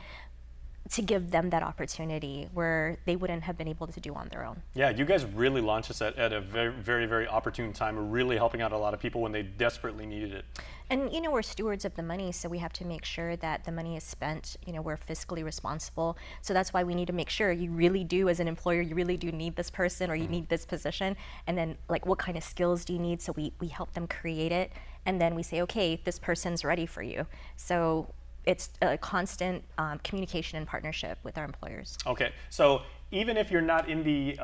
to give them that opportunity where they wouldn't have been able to do on their own. Yeah, you guys really launched this at a very, very, very opportune time, really helping out a lot of people when they desperately needed it. And you know, we're stewards of the money, so we have to make sure that the money is spent, you know, we're fiscally responsible. So that's why we need to make sure you really do, as an employer, you really do need this person or you need this position. And then like, what kind of skills do you need? So we help them create it. And then we say, okay, this person's ready for you. So it's a constant communication and partnership with our employers. Okay, so even if you're not in the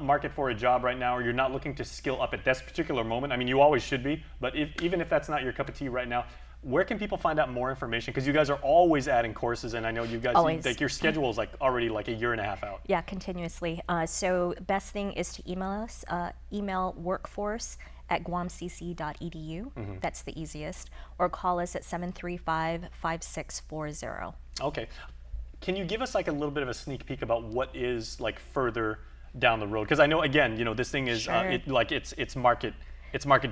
market for a job right now, or you're not looking to skill up at this particular moment, I mean, you always should be, but even if that's not your cup of tea right now, where can people find out more information? Because you guys are always adding courses, and I know you guys, like your schedule is like already like a year and a half out. Yeah, continuously. So best thing is to email us, email workforce@guamcc.edu. That's the easiest. Or call us at 735-5640. Okay. Can you give us like a little bit of a sneak peek about what is like further down the road? Because I know, again, you know, this thing is it's market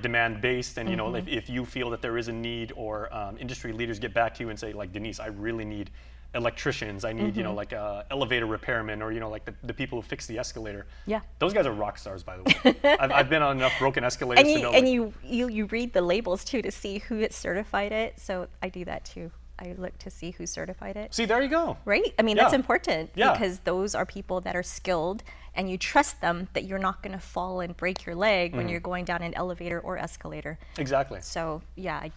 demand based, and you know, if you feel that there is a need, or industry leaders get back to you and say, like, Denise, I really need electricians, I need, you know, like elevator repairmen, or, you know, like the people who fix the escalator. Yeah. Those guys are rock stars, by the way. I've been on enough broken escalators to know. And you read the labels too to see who has certified it. So I do that too. I look to see who certified it. See, there you go. Right? I mean, that's important because those are people that are skilled, and you trust them that you're not going to fall and break your leg when you're going down an elevator or escalator. Exactly. So, yeah.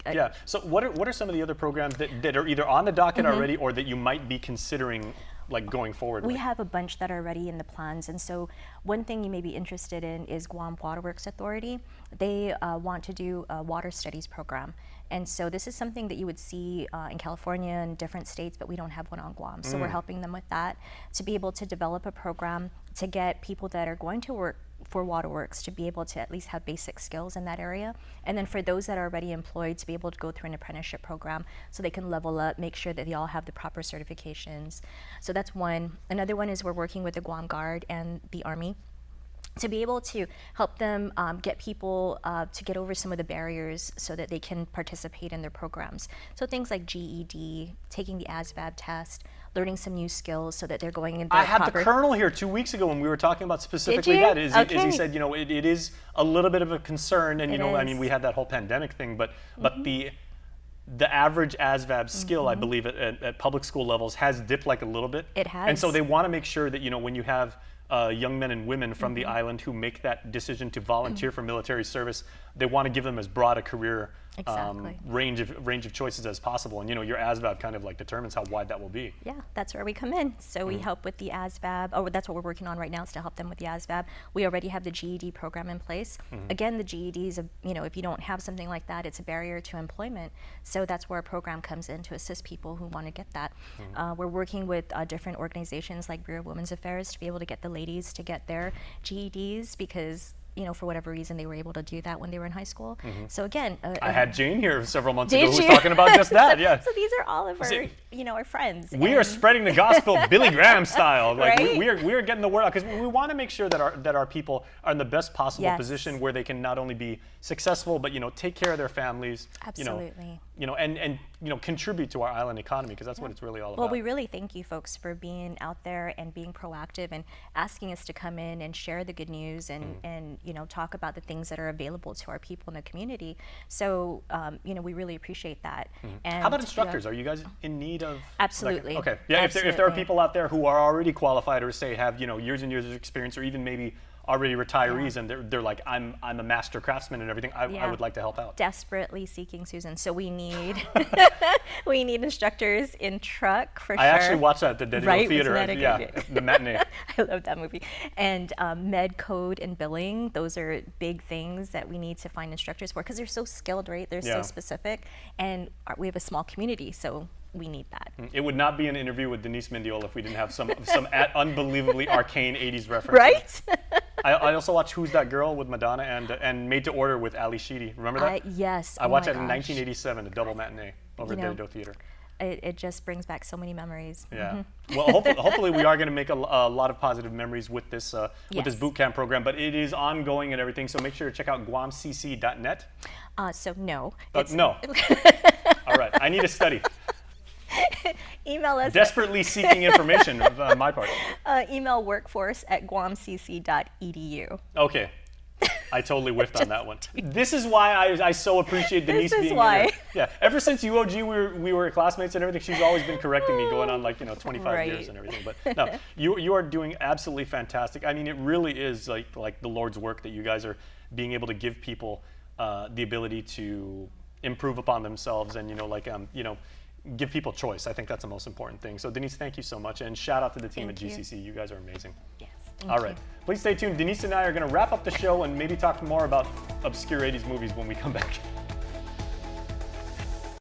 So what are some of the other programs that are either on the docket already, or that you might be considering like going forward? We have a bunch that are already in the plans, and so one thing you may be interested in is Guam Waterworks Authority. They want to do a water studies program. And so this is something that you would see in California and different states, but we don't have one on Guam. So we're helping them with that, to be able to develop a program to get people that are going to work for waterworks to be able to at least have basic skills in that area. And then for those that are already employed, to be able to go through an apprenticeship program so they can level up, make sure that they all have the proper certifications. So that's one. Another one is we're working with the Guam Guard and the Army to be able to help them get people to get over some of the barriers so that they can participate in their programs. So things like GED, taking the ASVAB test, learning some new skills so that they're going into I had the Colonel here 2 weeks ago when we were talking about specifically that. Is he said, you know, it is a little bit of a concern, and you know, I mean, we had that whole pandemic thing, but the average ASVAB skill, I believe, at public school levels has dipped like a little bit. It has. And so they want to make sure that, you know, when you have young men and women from the island who make that decision to volunteer for military service. They want to give them as broad a career range of choices as possible, and your ASVAB kind of like determines how wide that will be. Yeah, that's where we come in. So we help with the ASVAB. Oh, that's what we're working on right now, is to help them with the ASVAB. We already have the GED program in place. Again, the GED is if you don't have something like that, it's a barrier to employment. So that's where a program comes in to assist people who want to get that. We're working with different organizations like Bureau of Women's Affairs to be able to get the ladies to get their GEDs, because for whatever reason, they were able to do that when they were in high school. So again, I had Jane here several months ago who was talking about just that. So these are all of our, our friends. We are spreading the gospel Billy Graham style. Like right? we are getting the word out, because we want to make sure that our people are in the best possible position where they can not only be successful, but take care of their families. Absolutely. And contribute to our island economy, because that's what it's really all about. Well, we really thank you folks for being out there and being proactive and asking us to come in and share the good news and talk about the things that are available to our people in the community. So we really appreciate that. And how about instructors? Are you guys in need of? Absolutely. Okay. Yeah. Absolutely. If there are people out there who are already qualified, or say have years and years of experience, or even maybe already retirees, and they're like, I'm a master craftsman and everything, I would like to help out. Desperately seeking, Susan. So we need we need instructors in Chuuk for sure. I actually watched that at the Digital Theater. The matinee. I love that movie. And med, code, and billing, those are big things that we need to find instructors for, because they're so skilled, right? They're so specific, and we have a small community, so we need that. It would not be an interview with Denise Mendiola if we didn't have some unbelievably arcane 80s references. Right? I also watched Who's That Girl with Madonna and Made to Order with Ali Sheedy. Remember that? Yes. I watched it in 1987, a double matinee over at the Digital Theater. It just brings back so many memories. Yeah. Well, hopefully we are going to make a lot of positive memories with this this boot camp program, but it is ongoing and everything. So make sure to check out guamcc.net. So no. No. All right. I need a study. Email us. Desperately seeking information on my part. Email workforce@guamcc.edu. Okay. I totally whiffed on that one. This is why I so appreciate Denise being why. here. Yeah. Ever since UOG, we were classmates and everything. She's always been correcting me, going on 25 years and everything. But no, you are doing absolutely fantastic. I mean, it really is like the Lord's work that you guys are being able to give people the ability to improve upon themselves and give people choice. I think that's the most important thing. So Denise, thank you so much, and shout out to the team at GCC. You guys are amazing. Yes. All right. Please stay tuned. Denise and I are going to wrap up the show and maybe talk more about obscure 80s movies when we come back.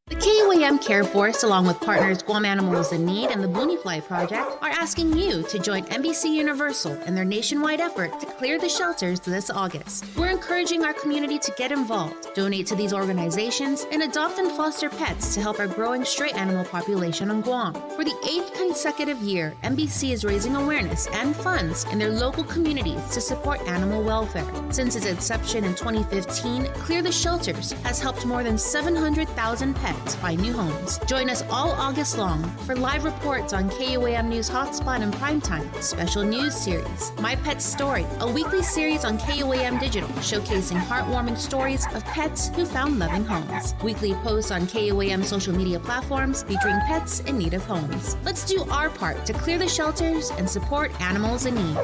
The KUAM Care Force, along with partners Guam Animals in Need and the Booneyfly Project, are asking you to join NBC Universal in their nationwide effort to clear the shelters this August. We're encouraging our community to get involved, donate to these organizations, and adopt and foster pets to help our growing stray animal population on Guam. For the 8th consecutive year, NBC is raising awareness and funds in their local communities to support animal welfare. Since its inception in 2015, Clear the Shelters has helped more than 700,000 pets find new homes. Join us all August long for live reports on KUAM News Hotspot and Primetime, special news series, My Pet's Story, a weekly series on KUAM Digital showcasing heartwarming stories of pets who found loving homes, weekly posts on KUAM social media platforms featuring pets in need of homes. Let's do our part to clear the shelters and support animals in need.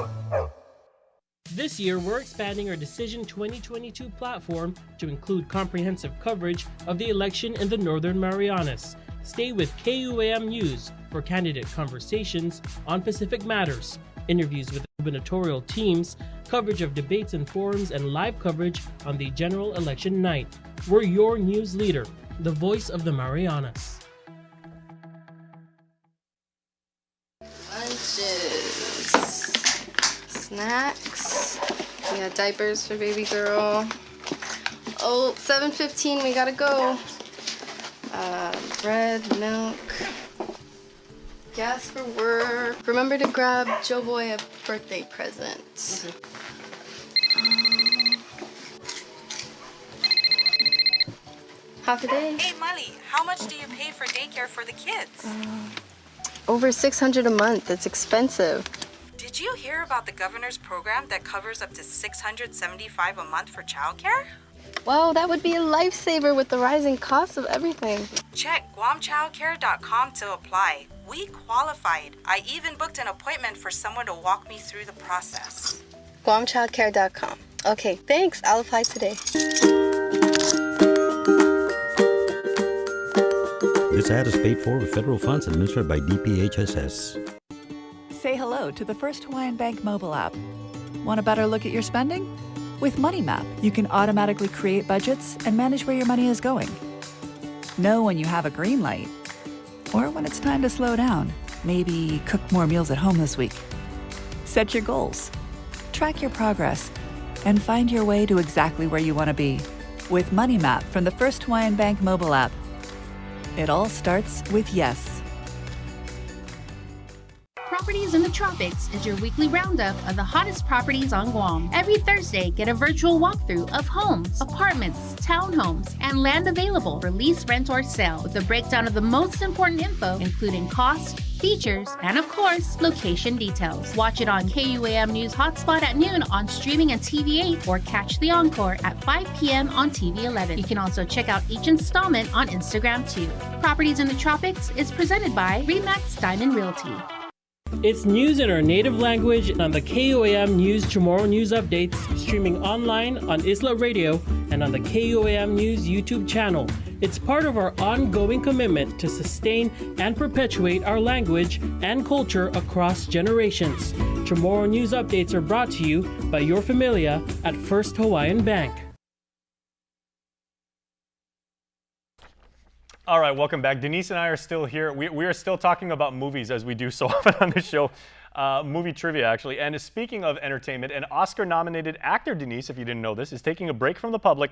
This year, we're expanding our Decision 2022 platform to include comprehensive coverage of the election in the Northern Marianas. Stay with KUAM News for candidate conversations on Pacific matters, interviews with gubernatorial teams, coverage of debates and forums, and live coverage on the general election night. We're your news leader, the voice of the Marianas. Lunches. Snacks. We got diapers for baby girl. Oh, 7:15, we gotta go. Bread, milk. Gas for work. Remember to grab Joe Boy a birthday present. Half a day. Hey, Molly, how much do you pay for daycare for the kids? Over $600 a month. It's expensive. Did you hear about the governor's program that covers up to $675 a month for childcare? Wow, that would be a lifesaver with the rising cost of everything. Check guamchildcare.com to apply. We qualified. I even booked an appointment for someone to walk me through the process. GuamChildcare.com. Okay, thanks. I'll apply today. This ad is paid for with federal funds administered by DPHSS. Say hello to the first Hawaiian Bank mobile app. Want a better look at your spending? With Money Map, you can automatically create budgets and manage where your money is going. Know when you have a green light, or when it's time to slow down. Maybe cook more meals at home this week. Set your goals, track your progress, and find your way to exactly where you want to be. With Money Map from the First Hawaiian Bank mobile app. It all starts with yes. Properties in the Tropics is your weekly roundup of the hottest properties on Guam. Every Thursday, get a virtual walkthrough of homes, apartments, townhomes, and land available for lease, rent, or sale with a breakdown of the most important info, including cost, features, and of course, location details. Watch it on KUAM News Hotspot at noon on streaming and TV8 or catch the encore at 5 p.m. on TV11. You can also check out each installment on Instagram too. Properties in the Tropics is presented by Remax Diamond Realty. It's news in our native language on the KUAM News Tomorrow News Updates, streaming online on Isla Radio and on the KUAM News YouTube channel. It's part of our ongoing commitment to sustain and perpetuate our language and culture across generations. Tomorrow News Updates are brought to you by your familia at First Hawaiian Bank. All right, welcome back. Denise and I are still here. We are still talking about movies, as we do so often on the show. Movie trivia, actually. And speaking of entertainment, an Oscar-nominated actor, Denise, if you didn't know this, is taking a break from the public,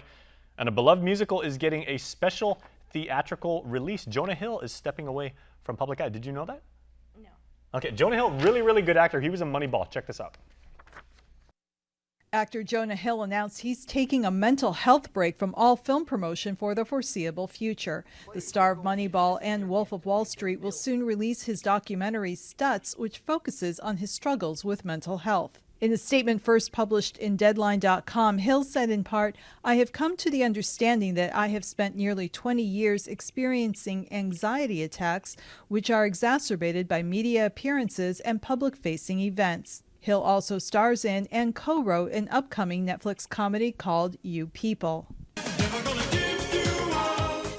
and a beloved musical is getting a special theatrical release. Jonah Hill is stepping away from public eye. Did you know that? No. Okay, Jonah Hill, really, really good actor. He was in Moneyball. Check this out. Actor Jonah Hill announced he's taking a mental health break from all film promotion for the foreseeable future. The star of Moneyball and Wolf of Wall Street will soon release his documentary Stutz, which focuses on his struggles with mental health. In a statement first published in Deadline.com, Hill said in part, "I have come to the understanding that I have spent nearly 20 years experiencing anxiety attacks, which are exacerbated by media appearances and public-facing events." Hill also stars in and co-wrote an upcoming Netflix comedy called You People.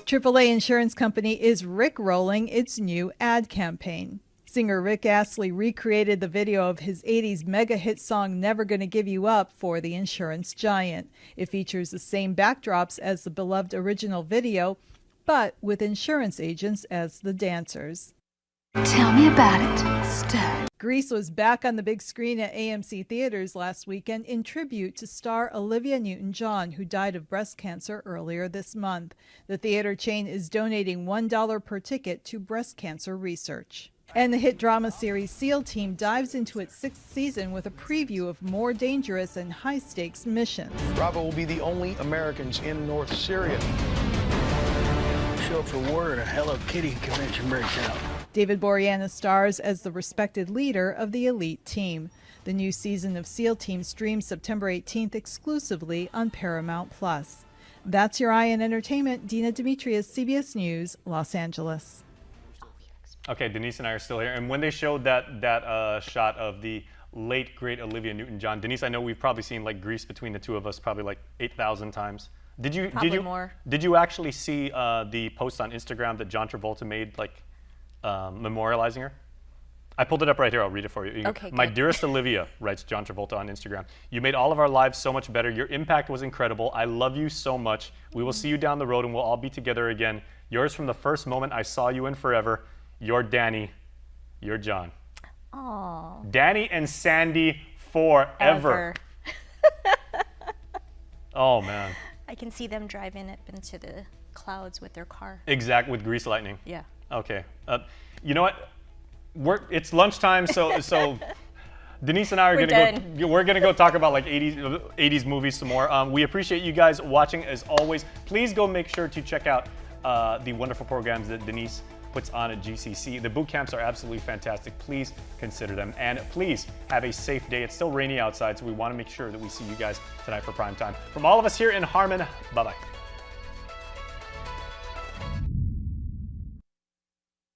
AAA insurance company is rickrolling its new ad campaign. Singer Rick Astley recreated the video of his 80s mega hit song Never Gonna Give You Up for the insurance giant. It features the same backdrops as the beloved original video, but with insurance agents as the dancers. Tell me about it, stud. Grease was back on the big screen at AMC theaters last weekend in tribute to star Olivia Newton-John, who died of breast cancer earlier this month. The theater chain is donating $1 per ticket to breast cancer research. And the hit drama series SEAL Team dives into its 6th season with a preview of more dangerous and high-stakes missions. Bravo will be the only Americans in North Syria. Show up for war at a Hello Kitty convention breaks out. David Boreanaz stars as the respected leader of the elite team. The new season of SEAL Team streams September 18th exclusively on Paramount+. That's your eye in entertainment. Dina Demetrius, CBS News, Los Angeles. Okay, Denise and I are still here. And when they showed that shot of the late, great Olivia Newton-John, Denise, I know we've probably seen like Grease between the two of us probably like 8,000 times. Did you actually see the post on Instagram that John Travolta made, like memorializing her? I pulled it up right here. I'll read it for you. Okay, My good. dearest Olivia, writes John Travolta on Instagram. You made all of our lives so much better. Your impact was incredible. I love you so much. We will see you down the road and we'll all be together again. Yours from the first moment I saw you and forever. You're Danny. You're John. Aww. Danny and Sandy forever. Oh, man. I can see them driving up into the clouds with their car. Exact, with Grease Lightning. Yeah. Okay. You know what? It's lunchtime, so Denise and I are we're gonna go talk about like 80s movies some more. We appreciate you guys watching as always. Please go make sure to check out the wonderful programs that Denise puts on at GCC. The boot camps are absolutely fantastic. Please consider them, and please have a safe day. It's still rainy outside, so we want to make sure that we see you guys tonight for prime time. From all of us here in Harmon, bye-bye.